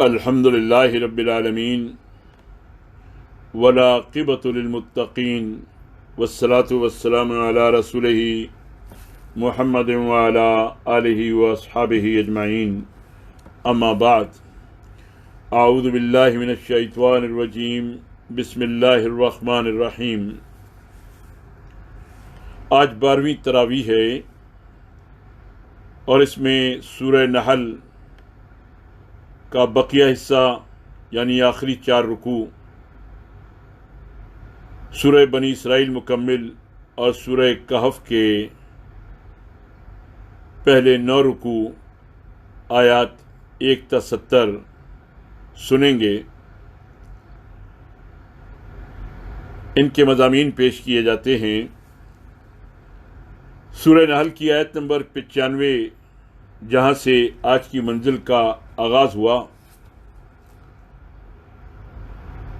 الحمد للہ رب العالمین والعاقبۃ للمتقین والصلاة والسلام علی رسولہ محمد وعلی آلہ واصحابہ اجمعین، اما بعد، اعوذ باللہ من الشیطان الرجیم، بسم اللہ الرحمن الرحیم۔ آج 12ویں تراویح ہے اور اس میں سورہ نحل کا بقیہ حصہ یعنی آخری 4 رکوع، سورہ بنی اسرائیل مکمل اور سورہ کہف کے پہلے 9 رکوع آیات 1 تا 70 سنیں گے۔ ان کے مضامین پیش کیے جاتے ہیں۔ سورہ نحل کی آیت نمبر 95 جہاں سے آج کی منزل کا آغاز ہوا،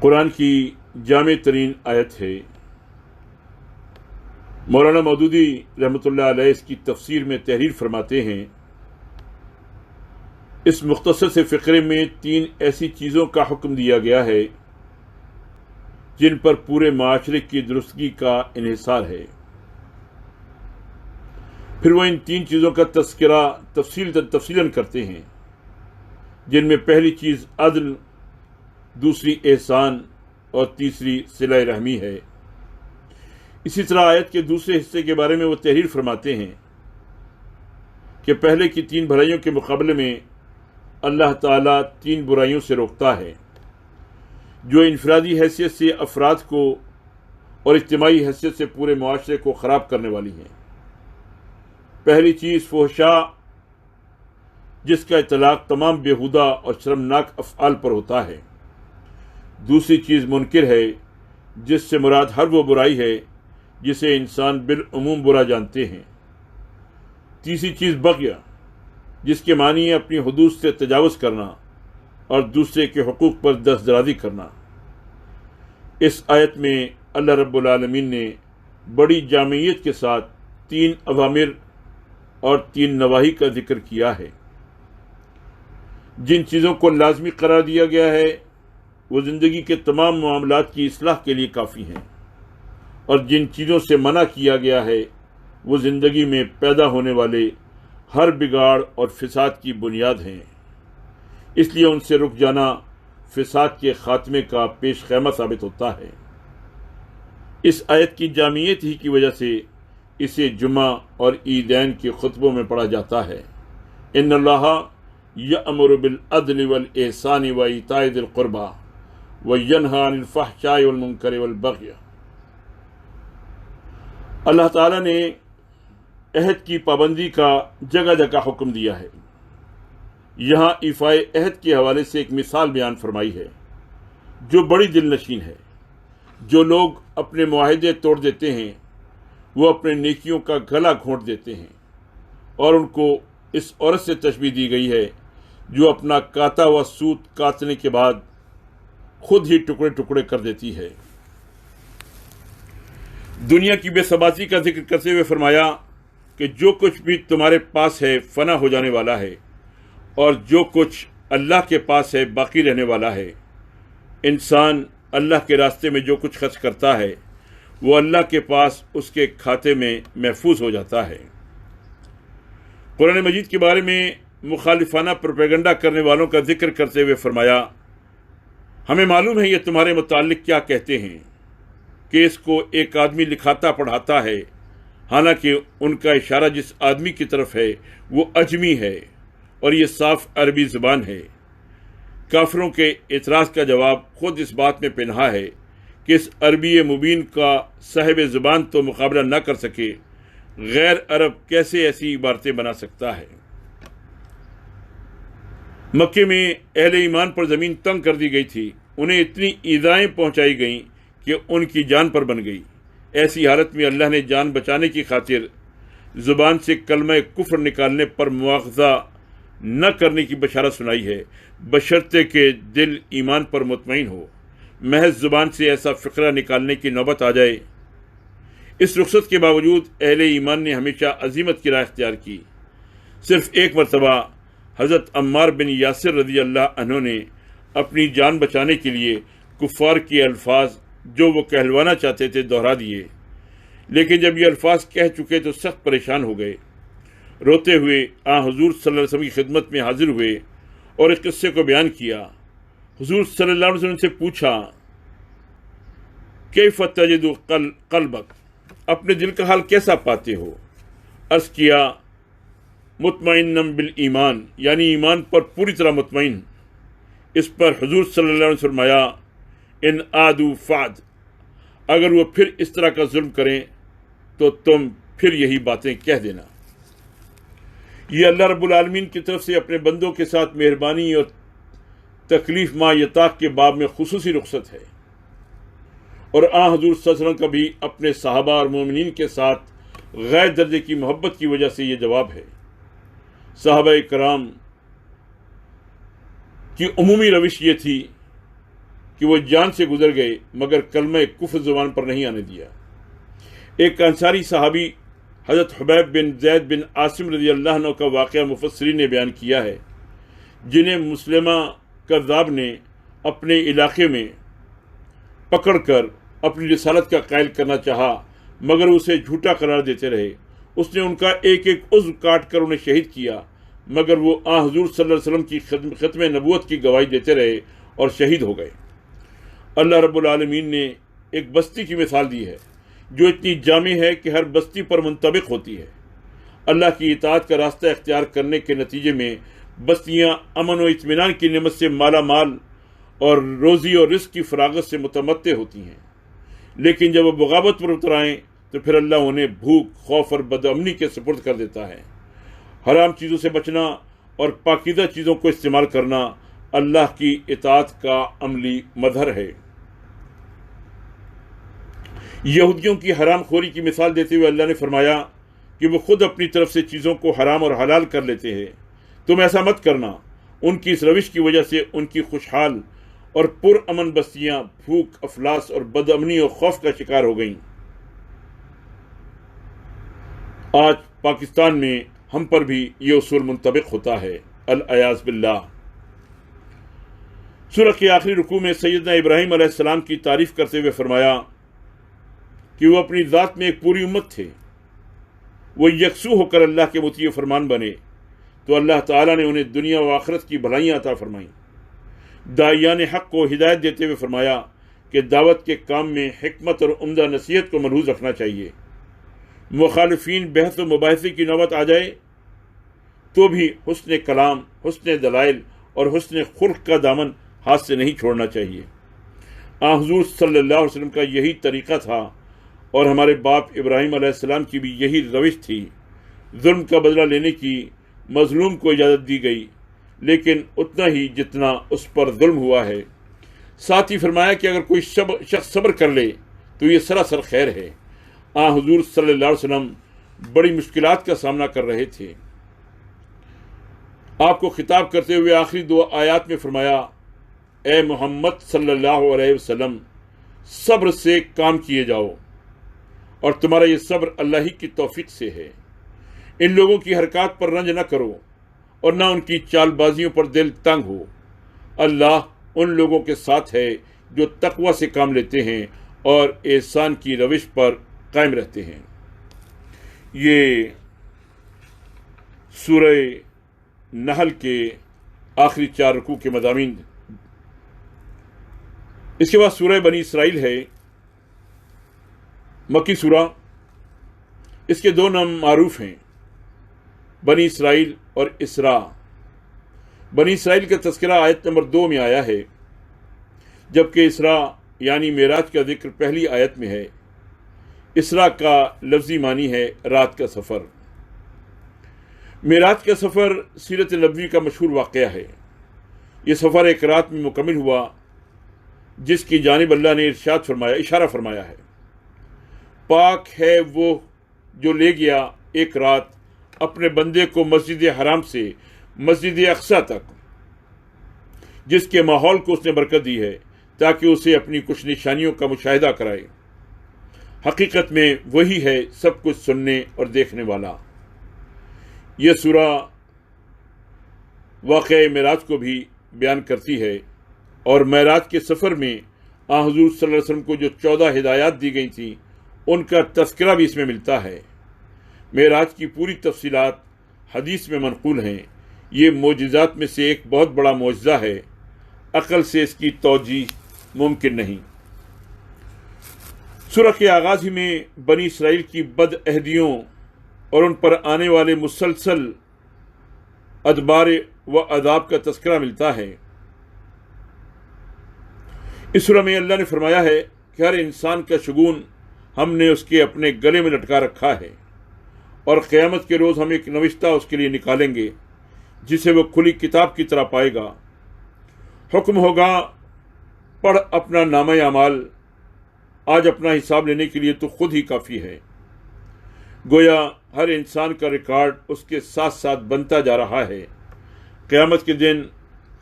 قرآن کی جامع ترین آیت ہے۔ مولانا مودودی رحمۃ اللہ علیہ اس کی تفسیر میں تحریر فرماتے ہیں، اس مختصر سے فقرے میں 3 ایسی چیزوں کا حکم دیا گیا ہے جن پر پورے معاشرے کی درستگی کا انحصار ہے۔ پھر وہ ان 3 چیزوں کا تذکرہ تفصیلاً کرتے ہیں، جن میں پہلی چیز عدل، دوسری احسان اور تیسری صلہ رحمی ہے۔ اسی طرح آیت کے دوسرے حصے کے بارے میں وہ تحریر فرماتے ہیں کہ پہلے کی 3 بھلائیوں کے مقابلے میں اللہ تعالیٰ 3 برائیوں سے روکتا ہے جو انفرادی حیثیت سے افراد کو اور اجتماعی حیثیت سے پورے معاشرے کو خراب کرنے والی ہیں۔ پہلی چیز فحشاء، جس کا اطلاق تمام بیہودہ اور شرمناک افعال پر ہوتا ہے۔ دوسری چیز منکر ہے، جس سے مراد ہر وہ برائی ہے جسے انسان بالعموم برا جانتے ہیں۔ تیسری چیز بغی، جس کے معنی ہے اپنی حدود سے تجاوز کرنا اور دوسرے کے حقوق پر دست درازی کرنا۔ اس آیت میں اللہ رب العالمین نے بڑی جامعیت کے ساتھ 3 اوامر اور 3 نواہی کا ذکر کیا ہے۔ جن چیزوں کو لازمی قرار دیا گیا ہے وہ زندگی کے تمام معاملات کی اصلاح کے لیے کافی ہیں، اور جن چیزوں سے منع کیا گیا ہے وہ زندگی میں پیدا ہونے والے ہر بگاڑ اور فساد کی بنیاد ہیں۔ اس لیے ان سے رک جانا فساد کے خاتمے کا پیش خیمہ ثابت ہوتا ہے۔ اس آیت کی جامعیت ہی کی وجہ سے اسے جمعہ اور عیدین کے خطبوں میں پڑھا جاتا ہے۔ ان اللہ یأمر بالعدل والاحسان وایتاء ذی القربی وینہی عن الفحشاء والمنکر والبغی۔ اللہ تعالیٰ نے عہد کی پابندی کا جگہ جگہ حکم دیا ہے۔ یہاں ایفائے عہد کے حوالے سے ایک مثال بیان فرمائی ہے جو بڑی دل نشین ہے۔ جو لوگ اپنے معاہدے توڑ دیتے ہیں وہ اپنے نیکیوں کا گلا گھونٹ دیتے ہیں، اور ان کو اس عورت سے تشبیہ دی گئی ہے جو اپنا کاتا ہوا سوت کاٹنے کے بعد خود ہی ٹکڑے ٹکڑے کر دیتی ہے۔ دنیا کی بے ثباتی کا ذکر کرتے ہوئے فرمایا کہ جو کچھ بھی تمہارے پاس ہے فنا ہو جانے والا ہے، اور جو کچھ اللہ کے پاس ہے باقی رہنے والا ہے۔ انسان اللہ کے راستے میں جو کچھ خرچ کرتا ہے وہ اللہ کے پاس اس کے کھاتے میں محفوظ ہو جاتا ہے۔ قرآن مجید کے بارے میں مخالفانہ پروپیگنڈا کرنے والوں کا ذکر کرتے ہوئے فرمایا، ہمیں معلوم ہے یہ تمہارے متعلق کیا کہتے ہیں کہ اس کو ایک آدمی لکھاتا پڑھاتا ہے، حالانکہ ان کا اشارہ جس آدمی کی طرف ہے وہ اجمی ہے اور یہ صاف عربی زبان ہے۔ کافروں کے اعتراض کا جواب خود اس بات میں پنہا ہے کہ اس عربی مبین کا صاحب زبان تو مقابلہ نہ کر سکے، غیر عرب کیسے ایسی عبارتیں بنا سکتا ہے۔ مکے میں اہل ایمان پر زمین تنگ کر دی گئی تھی، انہیں اتنی ایذائیں پہنچائی گئیں کہ ان کی جان پر بن گئی۔ ایسی حالت میں اللہ نے جان بچانے کی خاطر زبان سے کلمہ کفر نکالنے پر مواخذہ نہ کرنے کی بشارت سنائی ہے، بشرطے کہ دل ایمان پر مطمئن ہو۔ محض زبان سے ایسا فقرہ نکالنے کی نوبت آ جائے۔ اس رخصت کے باوجود اہل ایمان نے ہمیشہ عزیمت کی راہ اختیار کی۔ صرف ایک مرتبہ حضرت عمار بن یاسر رضی اللہ عنہ نے اپنی جان بچانے کے لیے کفار کے الفاظ جو وہ کہلوانا چاہتے تھے دہرا دیے، لیکن جب یہ الفاظ کہہ چکے تو سخت پریشان ہو گئے۔ روتے ہوئے حضور صلی اللہ علیہ وسلم کی خدمت میں حاضر ہوئے اور اس قصے کو بیان کیا۔ حضور صلی اللہ علیہ وسلم سے پوچھا، کیف تجد قلبک، اپنے دل کا حال کیسا پاتے ہو؟ عرض کیا، مطمئنم بالایمان، یعنی ایمان پر پوری طرح مطمئن۔ اس پر حضور صلی اللہ علیہ وسلم فرمایا، ان عادوا فعد، اگر وہ پھر اس طرح کا ظلم کریں تو تم پھر یہی باتیں کہہ دینا۔ یہ اللہ رب العالمین کی طرف سے اپنے بندوں کے ساتھ مہربانی اور تکلیف ما یطاق کے باب میں خصوصی رخصت ہے، اور حضور صلی اللہ علیہ وسلم کا بھی اپنے صحابہ اور مومنین کے ساتھ غیر درجے کی محبت کی وجہ سے یہ جواب ہے۔ صحابہ کرام کی عمومی روش یہ تھی کہ وہ جان سے گزر گئے مگر کلمہ کفر زبان پر نہیں آنے دیا۔ ایک انصاری صحابی حضرت حبیب بن زید بن عاصم رضی اللہ عنہ کا واقعہ مفسرین نے بیان کیا ہے، جنہیں مسلمہ کذاب نے اپنے علاقے میں پکڑ کر اپنی رسالت کا قائل کرنا چاہا مگر اسے جھوٹا قرار دیتے رہے۔ اس نے ان کا ایک ایک عضو کاٹ کر انہیں شہید کیا مگر وہ حضور صلی اللہ علیہ وسلم کی ختم نبوت کی گواہی دیتے رہے اور شہید ہو گئے۔ اللہ رب العالمین نے ایک بستی کی مثال دی ہے جو اتنی جامع ہے کہ ہر بستی پر منطبق ہوتی ہے۔ اللہ کی اطاعت کا راستہ اختیار کرنے کے نتیجے میں بستیاں امن و اطمینان کی نعمت سے مالا مال اور روزی اور رزق کی فراغت سے متمتع ہوتی ہیں، لیکن جب وہ بغاوت پر اتر آئیں تو پھر اللہ انہیں بھوک، خوف اور بدامنی کے سپرد کر دیتا ہے۔ حرام چیزوں سے بچنا اور پاکیزہ چیزوں کو استعمال کرنا اللہ کی اطاعت کا عملی مظہر ہے۔ یہودیوں کی حرام خوری کی مثال دیتے ہوئے اللہ نے فرمایا کہ وہ خود اپنی طرف سے چیزوں کو حرام اور حلال کر لیتے ہیں، تم ایسا مت کرنا۔ ان کی اس روش کی وجہ سے ان کی خوشحال اور پر امن بستیاں بھوک، افلاس اور بدامنی اور خوف کا شکار ہو گئیں۔ آج پاکستان میں ہم پر بھی یہ اصول منطبق ہوتا ہے، العیاذ باللہ۔ سورہ کے آخری رکوع میں سیدنا ابراہیم علیہ السلام کی تعریف کرتے ہوئے فرمایا کہ وہ اپنی ذات میں ایک پوری امت تھے، وہ یکسو ہو کر اللہ کے مطیع فرمان بنے تو اللہ تعالیٰ نے انہیں دنیا و آخرت کی بھلائیاں عطا فرمائیں۔ داعیان حق کو ہدایت دیتے ہوئے فرمایا کہ دعوت کے کام میں حکمت اور عمدہ نصیحت کو ملحوظ رکھنا چاہیے۔ مخالفین بحث و مباحثے کی نوبت آ جائے تو بھی حسن کلام، حسن دلائل اور حسن خلق کا دامن ہاتھ سے نہیں چھوڑنا چاہیے۔ حضور صلی اللہ علیہ وسلم کا یہی طریقہ تھا اور ہمارے باپ ابراہیم علیہ السلام کی بھی یہی روش تھی۔ ظلم کا بدلہ لینے کی مظلوم کو اجازت دی گئی، لیکن اتنا ہی جتنا اس پر ظلم ہوا ہے۔ ساتھ ہی فرمایا کہ اگر کوئی شخص صبر کر لے تو یہ سراسر خیر ہے۔ حضور صلی اللہ علیہ وسلم بڑی مشکلات کا سامنا کر رہے تھے۔ آپ کو خطاب کرتے ہوئے آخری 2 آیات میں فرمایا، اے محمد صلی اللہ علیہ وسلم، صبر سے کام کیے جاؤ اور تمہارا یہ صبر اللہ ہی کی توفیق سے ہے۔ ان لوگوں کی حرکات پر رنج نہ کرو اور نہ ان کی چال بازیوں پر دل تنگ ہو۔ اللہ ان لوگوں کے ساتھ ہے جو تقوی سے کام لیتے ہیں اور احسان کی روش پر قائم رہتے ہیں۔ یہ سورہ نحل کے آخری 4 رکوع کے مضامین۔ اس کے بعد سورہ بنی اسرائیل ہے، مکی سورہ۔ اس کے 2 نام معروف ہیں، بنی اسرائیل اور اسراء۔ بنی اسرائیل کا تذکرہ آیت نمبر 2 میں آیا ہے، جبکہ اسراء یعنی معراج کا ذکر پہلی آیت میں ہے۔ اسراء کا لفظی معنی ہے رات کا سفر۔ معراج کا سفر سیرت نبوی کا مشہور واقعہ ہے۔ یہ سفر ایک رات میں مکمل ہوا جس کی جانب اللہ نے اشارہ فرمایا ہے۔ پاک ہے وہ جو لے گیا ایک رات اپنے بندے کو مسجد حرام سے مسجد اقصی تک، جس کے ماحول کو اس نے برکت دی ہے تاکہ اسے اپنی کچھ نشانیوں کا مشاہدہ کرائے۔ حقیقت میں وہی ہے سب کچھ سننے اور دیکھنے والا۔ یہ سورہ واقعہ معراج کو بھی بیان کرتی ہے، اور معراج کے سفر میں آن حضور صلی اللہ علیہ وسلم کو جو 14 ہدایات دی گئی تھیں ان کا تذکرہ بھی اس میں ملتا ہے۔ معراج کی پوری تفصیلات حدیث میں منقول ہیں۔ یہ معجزات میں سے ایک بہت بڑا معجزہ ہے، عقل سے اس کی توجیہ ممکن نہیں۔ سورہ کے آغاز ہی میں بنی اسرائیل کی بد عہدیوں اور ان پر آنے والے مسلسل ادبار و عذاب کا تذکرہ ملتا ہے۔ اس سورہ میں اللہ نے فرمایا ہے کہ ہر انسان کا شگون ہم نے اس کے اپنے گلے میں لٹکا رکھا ہے، اور قیامت کے روز ہم ایک نوشتہ اس کے لیے نکالیں گے جسے وہ کھلی کتاب کی طرح پائے گا۔ حکم ہوگا، پڑھ اپنا نامہ اعمال، آج اپنا حساب لینے کے لیے تو خود ہی کافی ہے۔ گویا ہر انسان کا ریکارڈ اس کے ساتھ ساتھ بنتا جا رہا ہے۔ قیامت کے دن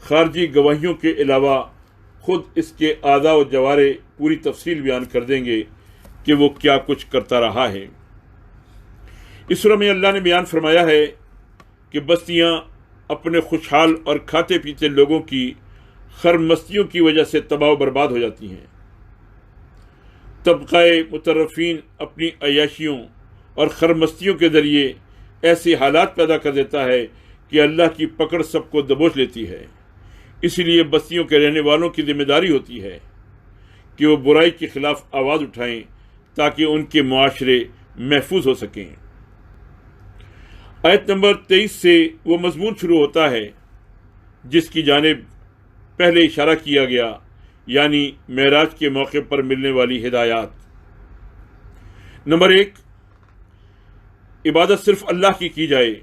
خارجی گواہیوں کے علاوہ خود اس کے اعضاء و جوارح پوری تفصیل بیان کر دیں گے کہ وہ کیا کچھ کرتا رہا ہے۔ اس سورہ میں اللہ نے بیان فرمایا ہے کہ بستیاں اپنے خوشحال اور کھاتے پیتے لوگوں کی خرمستیوں کی وجہ سے تباہ و برباد ہو جاتی ہیں۔ طبقہ مترفین اپنی عیاشیوں اور خرمستیوں کے ذریعے ایسے حالات پیدا کر دیتا ہے کہ اللہ کی پکڑ سب کو دبوچ لیتی ہے۔ اسی لیے بستیوں کے رہنے والوں کی ذمہ داری ہوتی ہے کہ وہ برائی کے خلاف آواز اٹھائیں تاکہ ان کے معاشرے محفوظ ہو سکیں۔ آیت نمبر 23 سے وہ مضمون شروع ہوتا ہے جس کی جانب پہلے اشارہ کیا گیا، یعنی معراج کے موقع پر ملنے والی ہدایات۔ نمبر 1، عبادت صرف اللہ کی جائے۔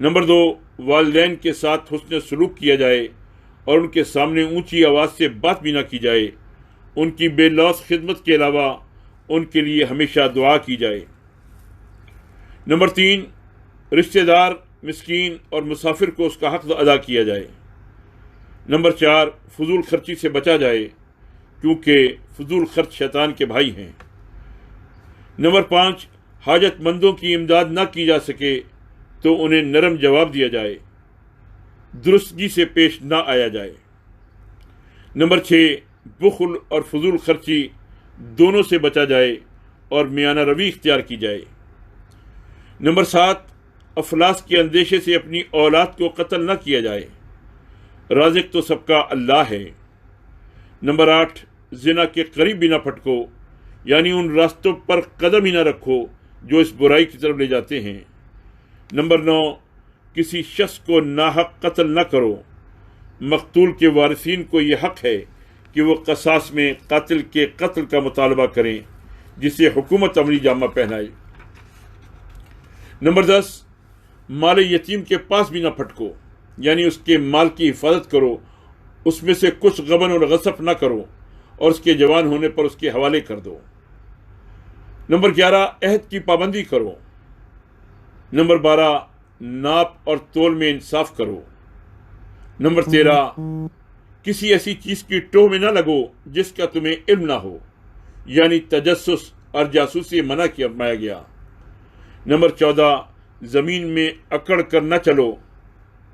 نمبر 2، والدین کے ساتھ حسن سلوک کیا جائے اور ان کے سامنے اونچی آواز سے بات بھی نہ کی جائے۔ ان کی بے لوث خدمت کے علاوہ ان کے لیے ہمیشہ دعا کی جائے۔ نمبر 3، رشتہ دار، مسکین اور مسافر کو اس کا حق ادا کیا جائے۔ نمبر 4، فضول خرچی سے بچا جائے کیونکہ فضول خرچ شیطان کے بھائی ہیں۔ نمبر 5، حاجت مندوں کی امداد نہ کی جا سکے تو انہیں نرم جواب دیا جائے، درستگی سے پیش نہ آیا جائے۔ نمبر 6، بخل اور فضول خرچی دونوں سے بچا جائے اور میانہ روی اختیار کی جائے۔ نمبر 7، افلاس کے اندیشے سے اپنی اولاد کو قتل نہ کیا جائے، رازق تو سب کا اللہ ہے۔ نمبر 8، زنا کے قریب بھی نہ پھٹکو، یعنی ان راستوں پر قدم ہی نہ رکھو جو اس برائی کی طرف لے جاتے ہیں۔ نمبر 9، کسی شخص کو ناحق قتل نہ کرو، مقتول کے وارثین کو یہ حق ہے کہ وہ قصاص میں قاتل کے قتل کا مطالبہ کریں جسے حکومت عملی جامہ پہنائے۔ نمبر 10، مال یتیم کے پاس بھی نہ پھٹکو، یعنی اس کے مال کی حفاظت کرو، اس میں سے کچھ غبن اور غصب نہ کرو اور اس کے جوان ہونے پر اس کے حوالے کر دو۔ نمبر 11، عہد کی پابندی کرو۔ نمبر 12، ناپ اور تول میں انصاف کرو۔ نمبر 13، کسی ایسی چیز کی ٹوہ میں نہ لگو جس کا تمہیں علم نہ ہو، یعنی تجسس اور جاسوسی منع کیا گیا۔ نمبر 14، زمین میں اکڑ کر نہ چلو،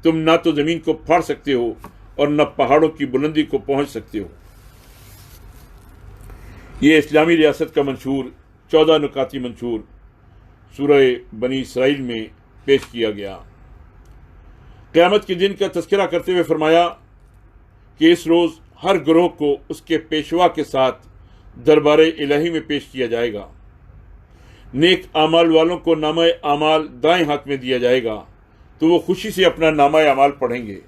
تم نہ تو زمین کو پھاڑ سکتے ہو اور نہ پہاڑوں کی بلندی کو پہنچ سکتے ہو۔ یہ اسلامی ریاست کا منشور 14 نکاتی منشور سورہ بنی اسرائیل میں پیش کیا گیا۔ قیامت کے دن کا تذکرہ کرتے ہوئے فرمایا کہ اس روز ہر گروہ کو اس کے پیشوا کے ساتھ دربار الہی میں پیش کیا جائے گا۔ نیک اعمال والوں کو نامہ اعمال دائیں ہاتھ میں دیا جائے گا تو وہ خوشی سے اپنا نامہ اعمال پڑھیں گے۔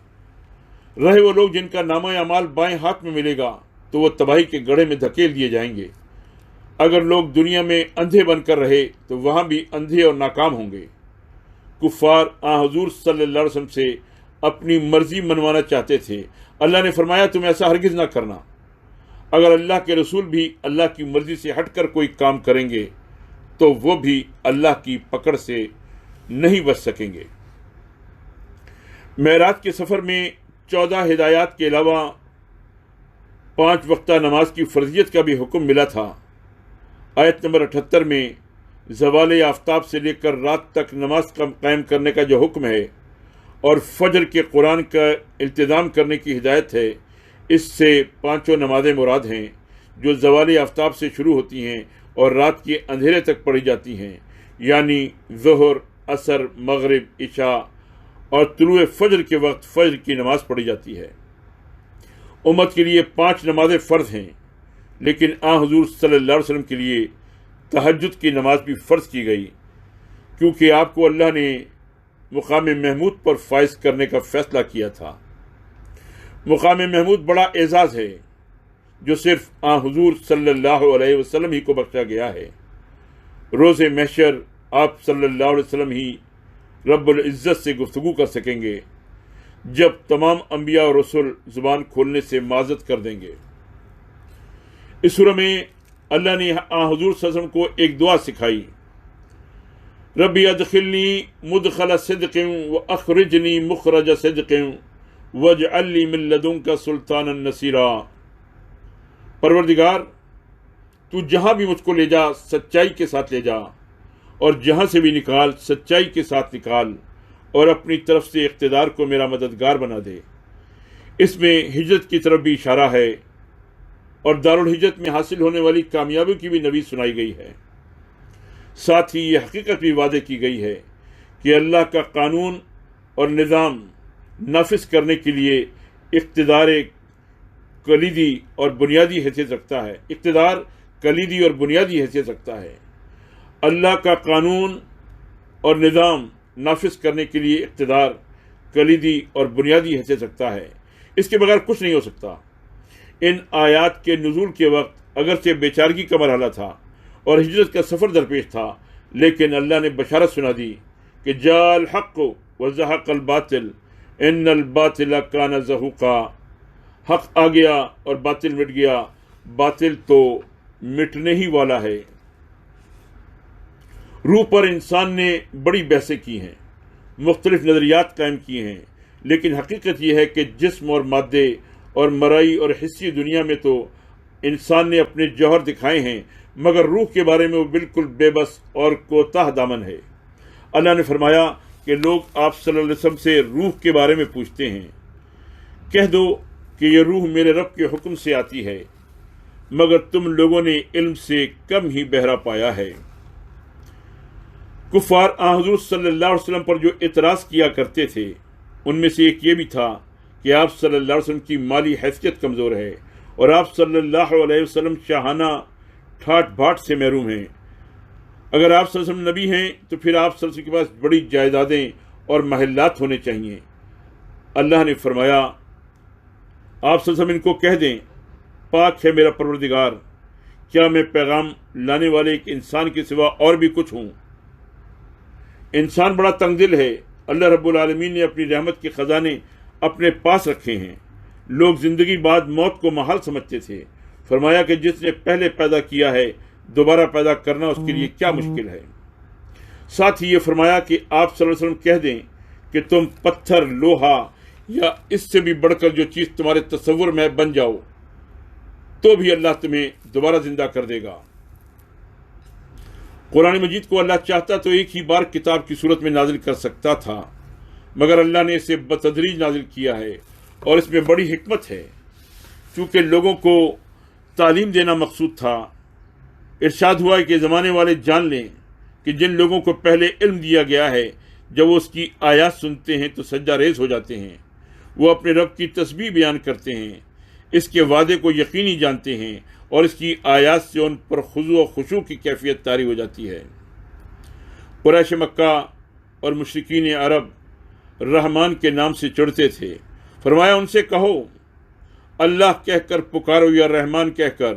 رہے وہ لوگ جن کا نامہ اعمال بائیں ہاتھ میں ملے گا تو وہ تباہی کے گڑھے میں دھکیل دیے جائیں گے۔ اگر لوگ دنیا میں اندھے بن کر رہے تو وہاں بھی اندھے اور ناکام ہوں گے۔ کفار حضور صلی اللہ علیہ وسلم سے اپنی مرضی منوانا چاہتے تھے۔ اللہ نے فرمایا تم ایسا ہرگز نہ کرنا۔ اگر اللہ کے رسول بھی اللہ کی مرضی سے ہٹ کر کوئی کام کریں گے تو وہ بھی اللہ کی پکڑ سے نہیں بچ سکیں گے۔ معراج کے سفر میں 14 ہدایات کے علاوہ 5 وقتہ نماز کی فرضیت کا بھی حکم ملا تھا۔ آیت نمبر 78 میں زوال آفتاب سے لے کر رات تک نماز قائم کرنے کا جو حکم ہے اور فجر کے قرآن کا التزام کرنے کی ہدایت ہے۔ اس سے 5 نمازیں مراد ہیں جو زوال آفتاب سے شروع ہوتی ہیں اور رات کے اندھیرے تک پڑھی جاتی ہیں، یعنی ظہر، عصر، مغرب، عشاء اور طلوع فجر کے وقت فجر کی نماز پڑھی جاتی ہے۔ امت کے لیے 5 نمازیں فرض ہیں، لیکن حضور صلی اللہ علیہ وسلم کے لیے تہجد کی نماز بھی فرض کی گئی، کیونکہ آپ کو اللہ نے مقام محمود پر فائز کرنے کا فیصلہ کیا تھا۔ مقام محمود بڑا اعزاز ہے جو صرف حضور صلی اللہ علیہ وسلم ہی کو بخشا گیا ہے۔ روز محشر آپ صلی اللہ علیہ وسلم ہی رب العزت سے گفتگو کر سکیں گے، جب تمام انبیاء اور رسول زبان کھولنے سے معذرت کر دیں گے۔ اس سورہ میں اللہ نے حضور صلی اللہ علیہ وسلم کو ایک دعا سکھائی، ربی ادخلنی مدخل صدق واخرجنی مخرج صدق واجعل لی من لدنک سلطانا نصیرا۔ پروردگار، تو جہاں بھی مجھ کو لے جا سچائی کے ساتھ لے جا، اور جہاں سے بھی نکال سچائی کے ساتھ نکال، اور اپنی طرف سے اقتدار کو میرا مددگار بنا دے۔ اس میں ہجرت کی طرف بھی اشارہ ہے، اور دارالہجرت میں حاصل ہونے والی کامیابی کی بھی نوید سنائی گئی ہے۔ ساتھ ہی یہ حقیقت بھی واضح کی گئی ہے کہ اللہ کا قانون اور نظام نافذ کرنے کے لیے اقتدار کلیدی اور بنیادی حیثیت رکھتا ہے۔ اقتدار کلیدی اور بنیادی حیثیت رکھتا ہے۔ اللہ کا قانون اور نظام نافذ کرنے کے لیے اقتدار کلیدی اور بنیادی حیثیت رکھتا ہے۔ اس کے بغیر کچھ نہیں ہو سکتا۔ ان آیات کے نزول کے وقت اگرچہ بیچارگی کا مرحلہ تھا اور ہجرت کا سفر درپیش تھا، لیکن اللہ نے بشارت سنا دی کہ جاء الحق وزهق الباطل ان الباطل کان زہوقا۔ حق آ گیا اور باطل مٹ گیا، باطل تو مٹنے ہی والا ہے۔ روح پر انسان نے بڑی بحثیں کی ہیں، مختلف نظریات قائم کیے ہیں، لیکن حقیقت یہ ہے کہ جسم اور مادے اور مرائی اور حسی دنیا میں تو انسان نے اپنے جوہر دکھائے ہیں، مگر روح کے بارے میں وہ بالکل بے بس اور کوتاہ دامن ہے۔ اللہ نے فرمایا کہ لوگ آپ صلی اللہ علیہ وسلم سے روح کے بارے میں پوچھتے ہیں، کہہ دو کہ یہ روح میرے رب کے حکم سے آتی ہے، مگر تم لوگوں نے علم سے کم ہی بہرا پایا ہے۔ کفار حضور صلی اللہ علیہ وسلم پر جو اعتراض کیا کرتے تھے، ان میں سے ایک یہ بھی تھا کہ آپ صلی اللہ علیہ وسلم کی مالی حیثیت کمزور ہے، اور آپ صلی اللہ علیہ وسلم شاہانہ ٹھاٹ بھاٹ سے محروم ہیں۔ اگر آپ صلی اللہ علیہ وسلم نبی ہیں تو پھر آپ صلی اللہ علیہ وسلم کے پاس بڑی جائیدادیں اور محلات ہونے چاہیے۔ اللہ نے فرمایا، آپ صلی اللہ علیہ وسلم ان کو کہہ دیں، پاک ہے میرا پروردگار، کیا میں پیغام لانے والے ایک انسان کے سوا اور بھی کچھ ہوں؟ انسان بڑا تنگ دل ہے۔ اللہ رب العالمین نے اپنی رحمت کے خزانے اپنے پاس رکھے ہیں۔ لوگ زندگی بعد موت کو محال سمجھتے تھے۔ فرمایا کہ جس نے پہلے پیدا کیا ہے دوبارہ پیدا کرنا اس کے لیے کیا مشکل ہے۔ ساتھ ہی یہ فرمایا کہ آپ صلی اللہ علیہ وسلم کہہ دیں کہ تم پتھر، لوہا یا اس سے بھی بڑھ کر جو چیز تمہارے تصور میں بن جاؤ تو بھی اللہ تمہیں دوبارہ زندہ کر دے گا۔ قرآن مجید کو اللہ چاہتا تو ایک ہی بار کتاب کی صورت میں نازل کر سکتا تھا، مگر اللہ نے اسے بتدریج نازل کیا ہے، اور اس میں بڑی حکمت ہے۔ چونکہ لوگوں کو تعلیم دینا مقصود تھا، ارشاد ہوا ہے کہ زمانے والے جان لیں کہ جن لوگوں کو پہلے علم دیا گیا ہے، جب وہ اس کی آیات سنتے ہیں تو سجدہ ریز ہو جاتے ہیں، وہ اپنے رب کی تسبیح بیان کرتے ہیں، اس کے وعدے کو یقینی جانتے ہیں، اور اس کی آیات سے ان پر خضوع و خشوع کی کیفیت طاری ہو جاتی ہے۔ قریش مکہ اور مشرکین عرب رحمان کے نام سے چڑھتے تھے۔ فرمایا ان سے کہو، اللہ کہہ کر پکارو یا رحمان کہہ کر،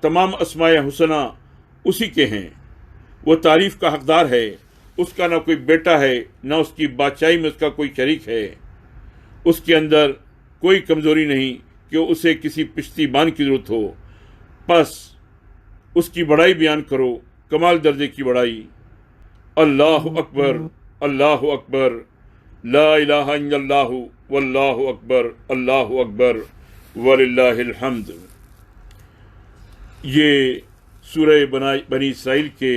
تمام اسماء حسنہ اسی کے ہیں، وہ تعریف کا حقدار ہے، اس کا نہ کوئی بیٹا ہے، نہ اس کی بادشاہی میں اس کا کوئی شریک ہے، اس کے اندر کوئی کمزوری نہیں کہ اسے کسی پشتی بان کی ضرورت ہو، پس اس کی بڑائی بیان کرو، کمال درجے کی بڑائی۔ اللہ اکبر، اللہ اکبر، لا الہ الا اللہ واللہ اکبر، اللہ اکبر وللہ الحمد۔ یہ سورہ بنی اسرائیل کے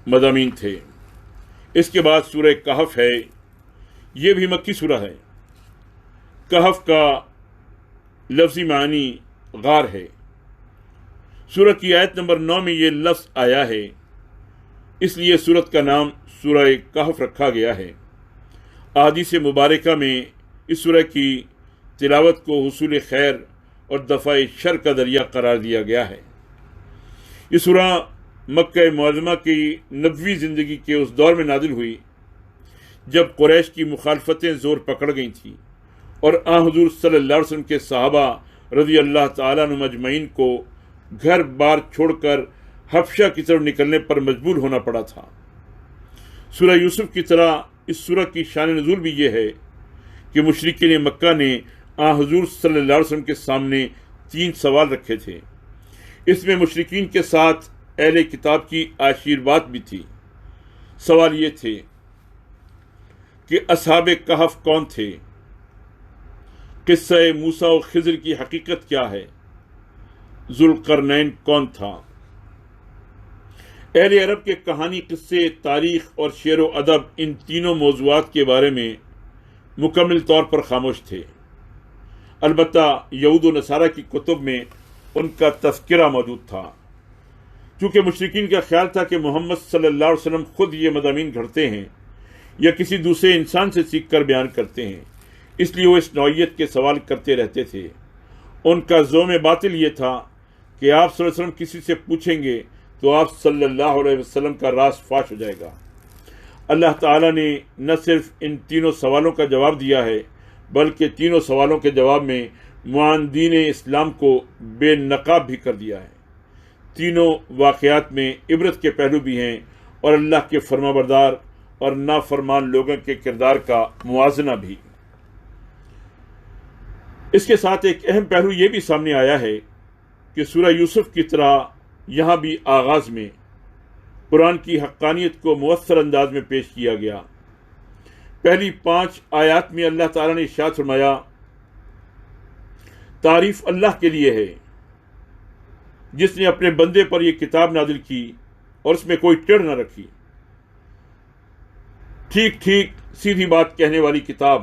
مضامین تھے۔ اس کے بعد سورہ کہف ہے یہ بھی مکی سورہ ہے۔ کہف کا لفظی معنی غار ہے۔ سورہ کی آیت نمبر 9 میں یہ لفظ آیا ہے، اس لیے سورت کا نام سورہ کہف رکھا گیا ہے۔ احادیث مبارکہ میں اس سورہ کی تلاوت کو حصول خیر اور دفع شر کا ذریعہ قرار دیا گیا ہے۔ یہ سورہ مکہ معظمہ کی نبوی زندگی کے اس دور میں نازل ہوئی جب قریش کی مخالفتیں زور پکڑ گئی تھیں اور حضور صلی اللہ علیہ وسلم کے صحابہ رضی اللہ تعالیٰ عنہم اجمعین کو گھر بار چھوڑ کر حبشہ کی طرف نکلنے پر مجبور ہونا پڑا تھا۔ سورہ یوسف کی طرح اس سورہ کی شان نزول بھی یہ ہے کہ مشرکین مکہ نے حضور صلی اللہ علیہ وسلم کے سامنے 3 سوال رکھے تھے۔ اس میں مشرکین کے ساتھ اہل کتاب کی آشیروات بھی تھی۔ سوال یہ تھے کہ اصحاب کہف کون تھے، قصہ موسیٰ و خضر کی حقیقت کیا ہے، ذوالقرنین کون تھا۔ اہل عرب کے کہانی، قصے، تاریخ اور شعر و ادب ان تینوں موضوعات کے بارے میں مکمل طور پر خاموش تھے۔ البتہ یہود و نصارہ کی کتب میں ان کا تذکرہ موجود تھا۔ چونکہ مشرکین کا خیال تھا کہ محمد صلی اللہ علیہ وسلم خود یہ مضامین گھڑتے ہیں یا کسی دوسرے انسان سے سیکھ کر بیان کرتے ہیں، اس لیے وہ اس نوعیت کے سوال کرتے رہتے تھے۔ ان کا زوم باطل یہ تھا کہ آپ صلی اللہ علیہ وسلم کسی سے پوچھیں گے تو آپ صلی اللہ علیہ وسلم کا راز فاش ہو جائے گا۔ اللہ تعالیٰ نے نہ صرف ان تینوں سوالوں کا جواب دیا ہے بلکہ تینوں سوالوں کے جواب میں معاندین اسلام کو بے نقاب بھی کر دیا ہے۔ تینوں واقعات میں عبرت کے پہلو بھی ہیں اور اللہ کے فرمانبردار اور نافرمان لوگوں کے کردار کا موازنہ بھی۔ اس کے ساتھ ایک اہم پہلو یہ بھی سامنے آیا ہے کہ سورہ یوسف کی طرح یہاں بھی آغاز میں قرآن کی حقانیت کو مؤثر انداز میں پیش کیا گیا۔ پہلی 5 آیات میں اللہ تعالیٰ نے ارشاد فرمایا، تعریف اللہ کے لیے ہے جس نے اپنے بندے پر یہ کتاب نازل کی اور اس میں کوئی ٹیڑھ نہ رکھی، ٹھیک ٹھیک سیدھی بات کہنے والی کتاب،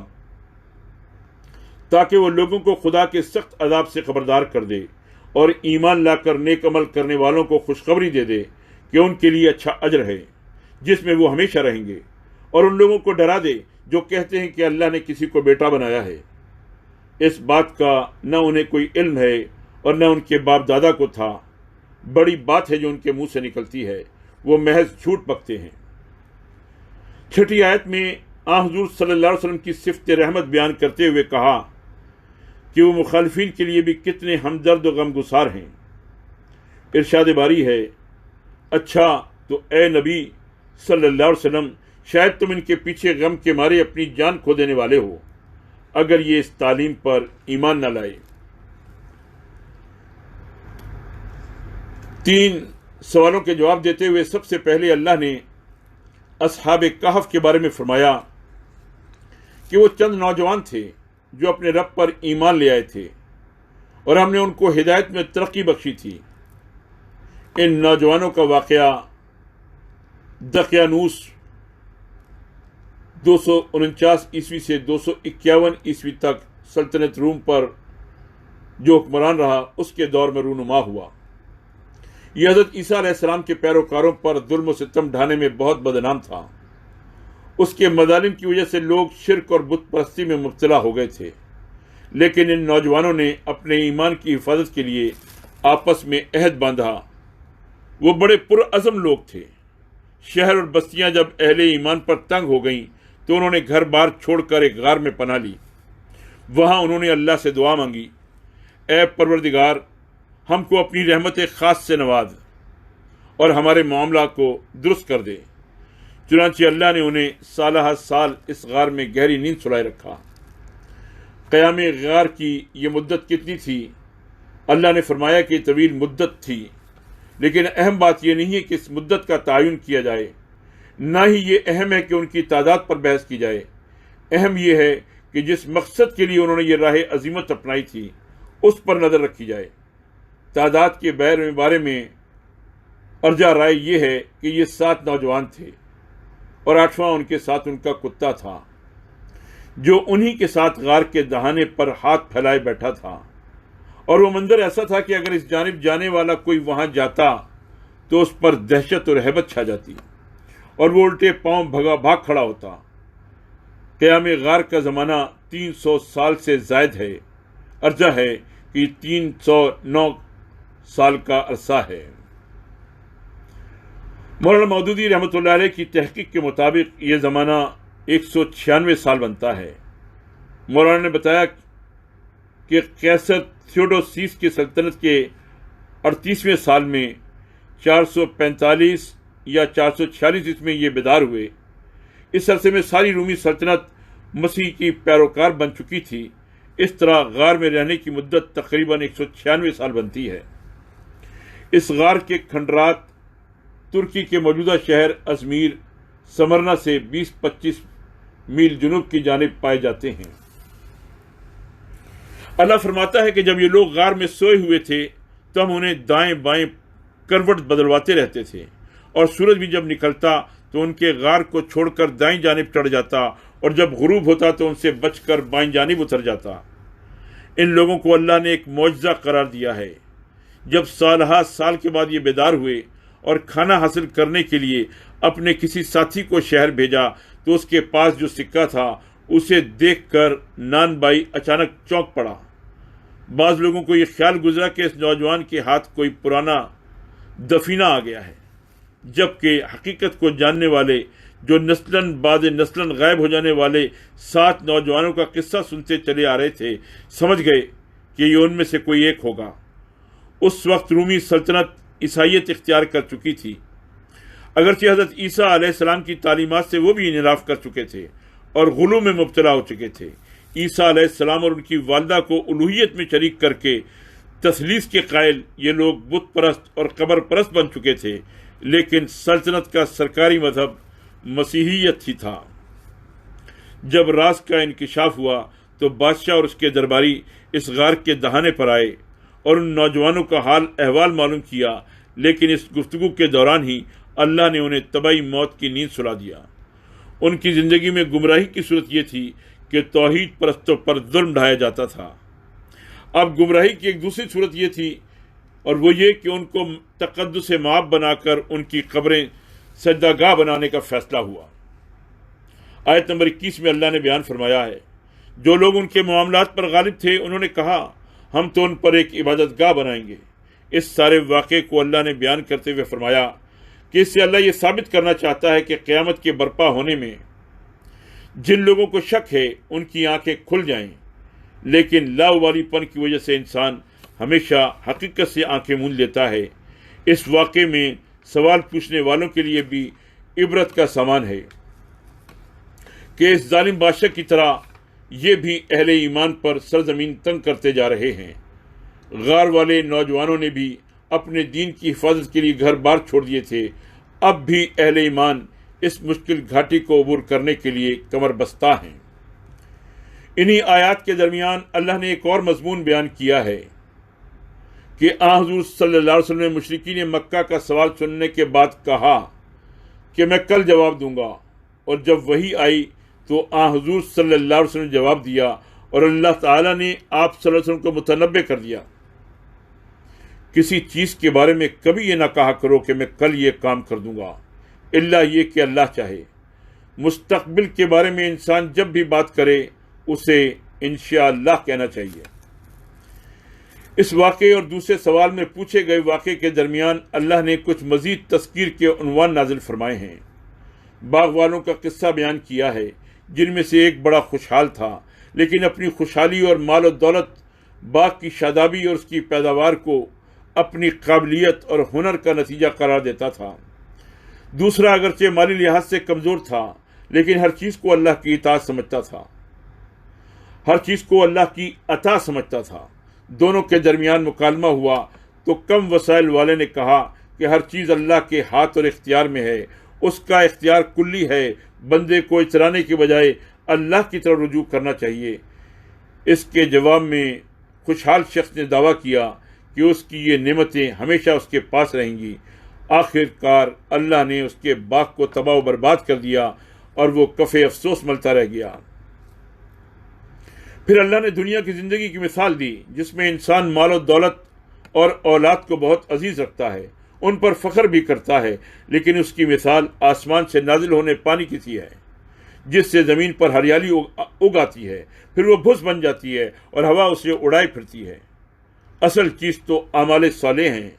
تاکہ وہ لوگوں کو خدا کے سخت عذاب سے خبردار کر دے اور ایمان لا کر نیک عمل کرنے والوں کو خوشخبری دے دے کہ ان کے لیے اچھا اجر ہے جس میں وہ ہمیشہ رہیں گے، اور ان لوگوں کو ڈرا دے جو کہتے ہیں کہ اللہ نے کسی کو بیٹا بنایا ہے۔ اس بات کا نہ انہیں کوئی علم ہے اور نہ ان کے باپ دادا کو تھا، بڑی بات ہے جو ان کے منہ سے نکلتی ہے، وہ محض جھوٹ بکتے ہیں۔ 6 آیت میں حضور صلی اللہ علیہ وسلم کی صفت رحمت بیان کرتے ہوئے کہا کہ وہ مخالفین کے لیے بھی کتنے ہمدرد و غمگسار ہیں۔ ارشاد باری ہے، اچھا تو اے نبی صلی اللہ علیہ وسلم، شاید تم ان کے پیچھے غم کے مارے اپنی جان کھو دینے والے ہو اگر یہ اس تعلیم پر ایمان نہ لائے۔ 3 سوالوں کے جواب دیتے ہوئے سب سے پہلے اللہ نے اصحاب کہف کے بارے میں فرمایا کہ وہ چند نوجوان تھے جو اپنے رب پر ایمان لے آئے تھے اور ہم نے ان کو ہدایت میں ترقی بخشی تھی۔ ان نوجوانوں کا واقعہ دقیانوس 249 عیسوی سے 251 عیسوی تک سلطنت روم پر جو حکمران رہا اس کے دور میں رونما ہوا۔ یہ حضرت عیسیٰ علیہ السلام کے پیروکاروں پر ظلم و ستم ڈھانے میں بہت بدنام تھا۔ اس کے مظالم کی وجہ سے لوگ شرک اور بت پرستی میں مبتلا ہو گئے تھے، لیکن ان نوجوانوں نے اپنے ایمان کی حفاظت کے لیے آپس میں عہد باندھا۔ وہ بڑے پرعزم لوگ تھے۔ شہر اور بستیاں جب اہل ایمان پر تنگ ہو گئیں تو انہوں نے گھر بار چھوڑ کر ایک غار میں پناہ لی۔ وہاں انہوں نے اللہ سے دعا مانگی، اے پروردگار، ہم کو اپنی رحمت خاص سے نواز اور ہمارے معاملات کو درست کر دے۔ چنانچہ اللہ نے انہیں سالہ سال اس غار میں گہری نیند سلائے رکھا۔ قیام غار کی یہ مدت کتنی تھی؟ اللہ نے فرمایا کہ طویل مدت تھی، لیکن اہم بات یہ نہیں ہے کہ اس مدت کا تعین کیا جائے، نہ ہی یہ اہم ہے کہ ان کی تعداد پر بحث کی جائے۔ اہم یہ ہے کہ جس مقصد کے لیے انہوں نے یہ راہ عظیمت اپنائی تھی اس پر نظر رکھی جائے۔ تعداد کے بارے میں ارجح رائے یہ ہے کہ یہ 7 نوجوان تھے اور 8واں ان کے ساتھ ان کا کتا تھا۔ جو انہی کے ساتھ غار کے دہانے پر ہاتھ پھیلائے بیٹھا تھا، اور وہ منظر ایسا تھا کہ اگر اس جانب جانے والا کوئی وہاں جاتا تو اس پر دہشت اور ہیبت چھا جاتی اور وہ الٹے پاؤں بھاگ کھڑا ہوتا۔ قیام غار کا زمانہ 300 سال سے زائد ہے، ارجح ہے کہ 309 سال کا عرصہ ہے۔ مولانا مودودی رحمۃ اللہ علیہ کی تحقیق کے مطابق یہ زمانہ 196 سال بنتا ہے۔ مولانا نے بتایا کہ قیصر تھیوڈوسیس کی سلطنت کے 38ویں سال میں 445 یا 446 میں یہ بیدار ہوئے۔ اس عرصے میں ساری رومی سلطنت مسیح کی پیروکار بن چکی تھی۔ اس طرح غار میں رہنے کی مدت تقریباً 196 سال بنتی ہے۔ اس غار کے کھنڈرات ترکی کے موجودہ شہر ازمیر سمرنا سے 20-25 میل جنوب کی جانب پائے جاتے ہیں۔ اللہ فرماتا ہے کہ جب یہ لوگ غار میں سوئے ہوئے تھے تو ہم انہیں دائیں بائیں کروٹ بدلواتے رہتے تھے، اور سورج بھی جب نکلتا تو ان کے غار کو چھوڑ کر دائیں جانب چڑھ جاتا، اور جب غروب ہوتا تو ان سے بچ کر بائیں جانب اتر جاتا۔ ان لوگوں کو اللہ نے ایک معجزہ قرار دیا ہے۔ جب سالہ سال کے بعد یہ بیدار ہوئے اور کھانا حاصل کرنے کے لیے اپنے کسی ساتھی کو شہر بھیجا تو اس کے پاس جو سکہ تھا اسے دیکھ کر نان بھائی اچانک چونک پڑا۔ بعض لوگوں کو یہ خیال گزرا کہ اس نوجوان کے ہاتھ کوئی پرانا دفینہ آ گیا ہے، جبکہ حقیقت کو جاننے والے جو نسلاً بعد نسلاً غائب ہو جانے والے 7 نوجوانوں کا قصہ سنتے چلے آ رہے تھے سمجھ گئے کہ یہ ان میں سے کوئی ایک ہوگا۔ اس وقت رومی سلطنت عیسائیت اختیار کر چکی تھی، اگرچہ حضرت عیسیٰ علیہ السلام کی تعلیمات سے وہ بھی انحراف کر چکے تھے اور غلو میں مبتلا ہو چکے تھے۔ عیسیٰ علیہ السلام اور ان کی والدہ کو الوہیت میں شریک کر کے تثلیث کے قائل یہ لوگ بت پرست اور قبر پرست بن چکے تھے، لیکن سلطنت کا سرکاری مذہب مسیحیت ہی تھا۔ جب راز کا انکشاف ہوا تو بادشاہ اور اس کے درباری اس غار کے دہانے پر آئے اور ان نوجوانوں کا حال احوال معلوم کیا، لیکن اس گفتگو کے دوران ہی اللہ نے انہیں طبعی موت کی نیند سلا دیا۔ ان کی زندگی میں گمراہی کی صورت یہ تھی کہ توحید پرستوں پر ظلم ڈھایا جاتا تھا۔ اب گمراہی کی ایک دوسری صورت یہ تھی، اور وہ یہ کہ ان کو تقدس مآب بنا کر ان کی قبریں سجدہ گاہ بنانے کا فیصلہ ہوا۔ آیت نمبر 21 میں اللہ نے بیان فرمایا ہے، جو لوگ ان کے معاملات پر غالب تھے انہوں نے کہا ہم تو ان پر ایک عبادت گاہ بنائیں گے۔ اس سارے واقعے کو اللہ نے بیان کرتے ہوئے فرمایا کہ اس سے اللہ یہ ثابت کرنا چاہتا ہے کہ قیامت کے برپا ہونے میں جن لوگوں کو شک ہے ان کی آنکھیں کھل جائیں، لیکن لاوالی پن کی وجہ سے انسان ہمیشہ حقیقت سے آنکھیں موند لیتا ہے۔ اس واقعے میں سوال پوچھنے والوں کے لیے بھی عبرت کا سامان ہے کہ اس ظالم بادشاہ کی طرح یہ بھی اہل ایمان پر سرزمین تنگ کرتے جا رہے ہیں۔ غار والے نوجوانوں نے بھی اپنے دین کی حفاظت کے لیے گھر بار چھوڑ دیے تھے، اب بھی اہل ایمان اس مشکل گھاٹی کو عبور کرنے کے لیے کمر بستہ ہیں۔ انہی آیات کے درمیان اللہ نے ایک اور مضمون بیان کیا ہے کہ حضور صلی اللہ علیہ وسلم نے مشرکین مکہ کا سوال سننے کے بعد کہا کہ میں کل جواب دوں گا، اور جب وہی آئی تو حضور صلی اللہ علیہ وسلم نے جواب دیا، اور اللہ تعالیٰ نے آپ صلی اللہ علیہ وسلم کو متنبع کر دیا۔ کسی چیز کے بارے میں کبھی یہ نہ کہا کرو کہ میں کل یہ کام کر دوں گا، الا یہ کہ اللہ چاہے۔ مستقبل کے بارے میں انسان جب بھی بات کرے اسے انشاءاللہ کہنا چاہیے۔ اس واقعے اور دوسرے سوال میں پوچھے گئے واقعے کے درمیان اللہ نے کچھ مزید تذکیر کے عنوان نازل فرمائے ہیں۔ باغ والوں کا قصہ بیان کیا ہے، جن میں سے ایک بڑا خوشحال تھا، لیکن اپنی خوشحالی اور مال و دولت باغ کی شادابی اور اس کی پیداوار کو اپنی قابلیت اور ہنر کا نتیجہ قرار دیتا تھا۔ دوسرا اگرچہ مالی لحاظ سے کمزور تھا، لیکن ہر چیز کو اللہ کی اطاعت سمجھتا تھا، ہر چیز کو اللہ کی عطا سمجھتا تھا۔ دونوں کے درمیان مکالمہ ہوا تو کم وسائل والے نے کہا کہ ہر چیز اللہ کے ہاتھ اور اختیار میں ہے، اس کا اختیار کلی ہے، بندے کو اچرانے کے بجائے اللہ کی طرف رجوع کرنا چاہیے۔ اس کے جواب میں خوشحال شخص نے دعویٰ کیا کہ اس کی یہ نعمتیں ہمیشہ اس کے پاس رہیں گی۔ آخر کار اللہ نے اس کے باغ کو تباہ و برباد کر دیا اور وہ کف افسوس ملتا رہ گیا۔ پھر اللہ نے دنیا کی زندگی کی مثال دی جس میں انسان مال و دولت اور اولاد کو بہت عزیز رکھتا ہے، ان پر فخر بھی کرتا ہے، لیکن اس کی مثال آسمان سے نازل ہونے پانی کی سی ہے جس سے زمین پر ہریالی اگاتی ہے، پھر وہ بھس بن جاتی ہے اور ہوا اسے اڑائے پھرتی ہے۔ اصل چیز تو اعمال صالح ہیں۔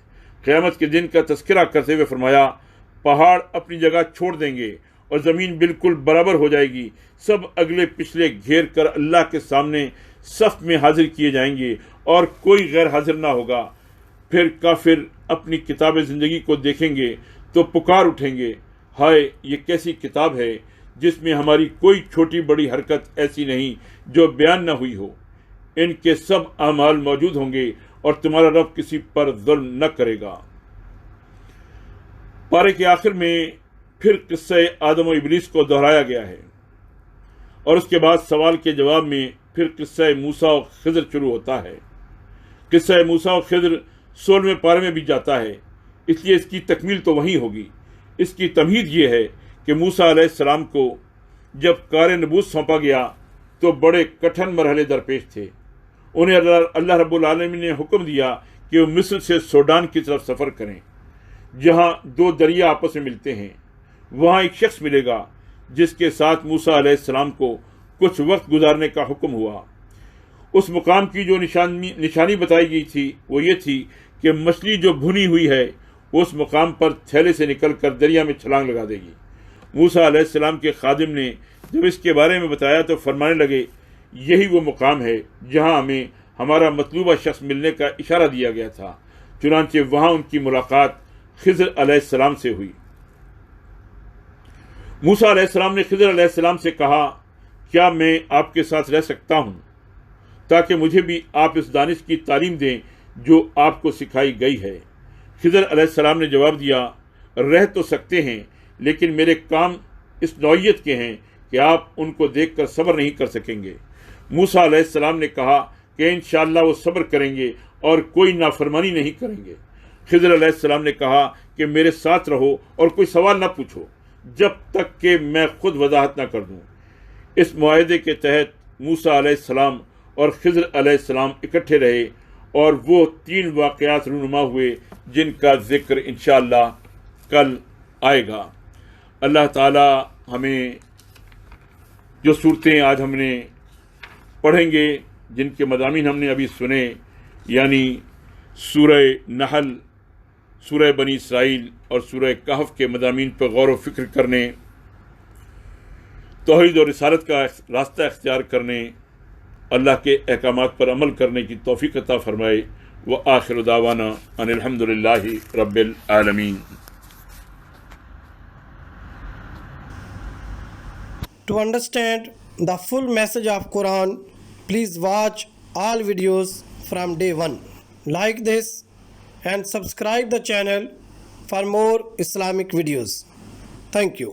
قیامت کے دن کا تذکرہ کرتے ہوئے فرمایا، پہاڑ اپنی جگہ چھوڑ دیں گے اور زمین بالکل برابر ہو جائے گی، سب اگلے پچھلے گھیر کر اللہ کے سامنے صف میں حاضر کیے جائیں گے اور کوئی غیر حاضر نہ ہوگا۔ پھر کافر اپنی کتاب زندگی کو دیکھیں گے تو پکار اٹھیں گے، ہائے یہ کیسی کتاب ہے جس میں ہماری کوئی چھوٹی بڑی حرکت ایسی نہیں جو بیان نہ ہوئی ہو۔ ان کے سب اعمال موجود ہوں گے اور تمہارا رب کسی پر ظلم نہ کرے گا۔ پارے کے آخر میں پھر قصہ آدم و ابلیس کو دہرایا گیا ہے اور اس کے بعد سوال کے جواب میں پھر قصہ موسیٰ و خضر شروع ہوتا ہے۔ قصہ موسیٰ و خضر 16ویں پارے میں بھی جاتا ہے، اس لیے اس کی تکمیل تو وہیں ہوگی۔ اس کی تمہید یہ ہے کہ موسیٰ علیہ السلام کو جب کار نبوت سونپا گیا تو بڑے کٹھن مرحلے درپیش تھے۔ انہیں اللہ رب العالمین نے حکم دیا کہ وہ مصر سے سوڈان کی طرف سفر کریں، جہاں 2 دریا آپس میں ملتے ہیں۔ وہاں ایک شخص ملے گا جس کے ساتھ موسیٰ علیہ السلام کو کچھ وقت گزارنے کا حکم ہوا۔ اس مقام کی جو نشانی بتائی گئی تھی وہ یہ تھی کہ مچھلی جو بھنی ہوئی ہے وہ اس مقام پر تھیلے سے نکل کر دریا میں چھلانگ لگا دے گی۔ موسیٰ علیہ السلام کے خادم نے جب اس کے بارے میں بتایا تو فرمانے لگے، یہی وہ مقام ہے جہاں ہمیں ہمارا مطلوبہ شخص ملنے کا اشارہ دیا گیا تھا۔ چنانچہ وہاں ان کی ملاقات خضر علیہ السلام سے ہوئی۔ موسیٰ علیہ السلام نے خضر علیہ السلام سے کہا، کیا میں آپ کے ساتھ رہ سکتا ہوں تاکہ مجھے بھی آپ اس دانش کی تعلیم دیں جو آپ کو سکھائی گئی ہے؟ خضر علیہ السلام نے جواب دیا، رہ تو سکتے ہیں لیکن میرے کام اس نوعیت کے ہیں کہ آپ ان کو دیکھ کر صبر نہیں کر سکیں گے۔ موسیٰ علیہ السلام نے کہا کہ انشاءاللہ وہ صبر کریں گے اور کوئی نافرمانی نہیں کریں گے۔ خضر علیہ السلام نے کہا کہ میرے ساتھ رہو اور کوئی سوال نہ پوچھو جب تک کہ میں خود وضاحت نہ کر دوں۔ اس معاہدے کے تحت موسیٰ علیہ السلام اور خضر علیہ السلام اکٹھے رہے اور وہ 3 واقعات رونما ہوئے جن کا ذکر انشاءاللہ کل آئے گا۔ اللہ تعالی ہمیں جو صورتیں آج ہم نے پڑھیں گے، جن کے مضامین ہم نے ابھی سنے، یعنی سورہ نحل، سورہ بنی اسرائیل اور سورہ کہف کے مضامین پر غور و فکر کرنے، توحید اور رسالت کا راستہ اختیار کرنے، اللہ کے احکامات پر عمل کرنے کی توفیق عطا فرمائے۔ وآخر دعوانا ان الحمد للہ رب العالمین۔ To understand the full message of Quran, please watch all videos from day one. Like this and subscribe the channel for more Islamic videos. Thank you.